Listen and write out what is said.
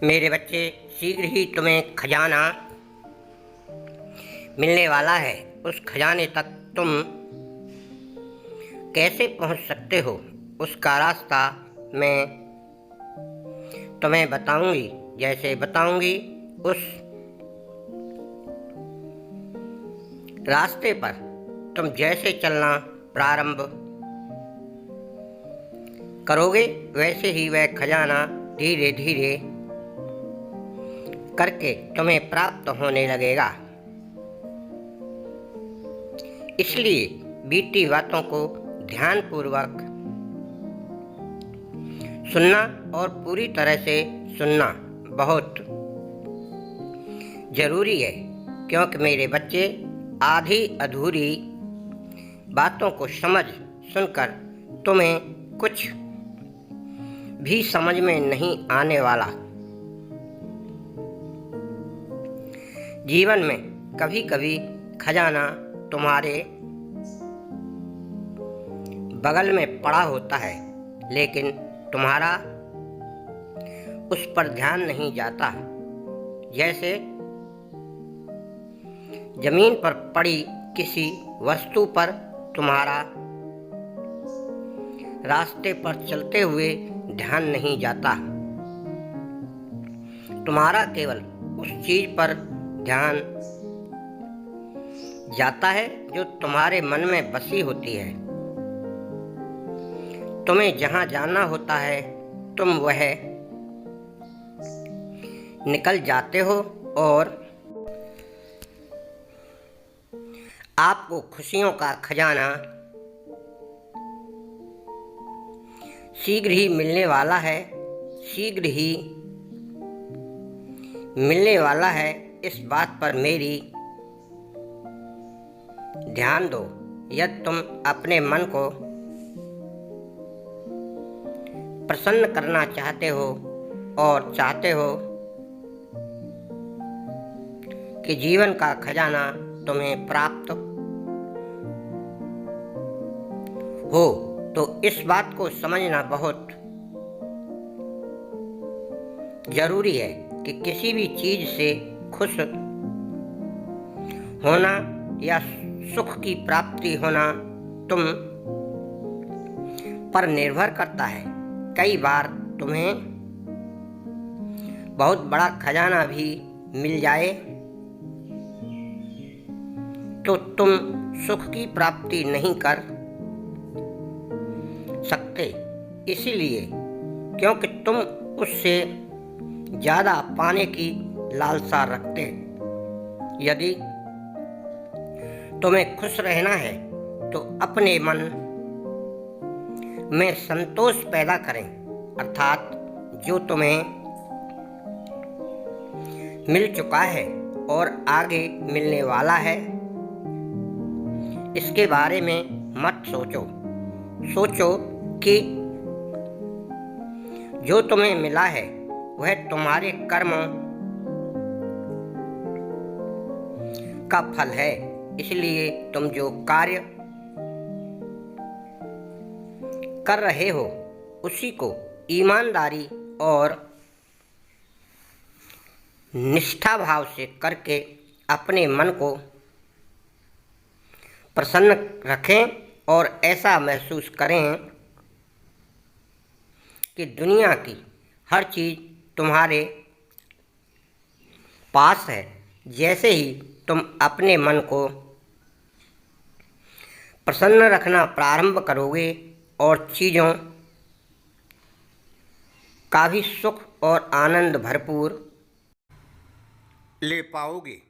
मेरे बच्चे, शीघ्र ही तुम्हें खजाना मिलने वाला है। उस खजाने तक तुम कैसे पहुंच सकते हो, उसका रास्ता मैं तुम्हें बताऊंगी। जैसे बताऊंगी, उस रास्ते पर तुम जैसे चलना प्रारंभ करोगे, वैसे ही वह खजाना धीरे धीरे करके तुम्हें प्राप्त होने लगेगा। इसलिए बीती बातों को ध्यानपूर्वक सुनना और पूरी तरह से सुनना बहुत जरूरी है, क्योंकि मेरे बच्चे आधी अधूरी बातों को समझ सुनकर तुम्हें कुछ भी समझ में नहीं आने वाला। जीवन में कभी कभी खजाना तुम्हारे बगल में पड़ा होता है, लेकिन तुम्हारा उस पर ध्यान नहीं जाता। जैसे जमीन पर पड़ी किसी वस्तु पर तुम्हारा रास्ते पर चलते हुए ध्यान नहीं जाता। तुम्हारा केवल उस चीज पर ध्यान जाता है जो तुम्हारे मन में बसी होती है। तुम्हें जहां जाना होता है तुम वह निकल जाते हो और आपको खुशियों का खजाना शीघ्र ही मिलने वाला है। शीघ्र ही मिलने वाला है, इस बात पर मेरी ध्यान दो। यदि तुम अपने मन को प्रसन्न करना चाहते हो और चाहते हो कि जीवन का खजाना तुम्हें प्राप्त हो, तो इस बात को समझना बहुत जरूरी है कि किसी भी चीज से खुश होना या सुख की प्राप्ति होना तुम पर निर्भर करता है। कई बार तुम्हें बहुत बड़ा खजाना भी मिल जाए तो तुम सुख की प्राप्ति नहीं कर सकते, इसीलिए क्योंकि तुम उससे ज़्यादा पाने की लालसा रखते। यदि तुम्हें खुश रहना है तो अपने मन में संतोष पैदा करें, अर्थात जो तुम्हें मिल चुका है और आगे मिलने वाला है, इसके बारे में मत सोचो। सोचो कि जो तुम्हें मिला है वह तुम्हारे कर्मों का फल है। इसलिए तुम जो कार्य कर रहे हो उसी को ईमानदारी और निष्ठा भाव से करके अपने मन को प्रसन्न रखें और ऐसा महसूस करें कि दुनिया की हर चीज़ तुम्हारे पास है। जैसे ही तुम अपने मन को प्रसन्न रखना प्रारंभ करोगे और चीज़ों का भी सुख और आनंद भरपूर ले पाओगे।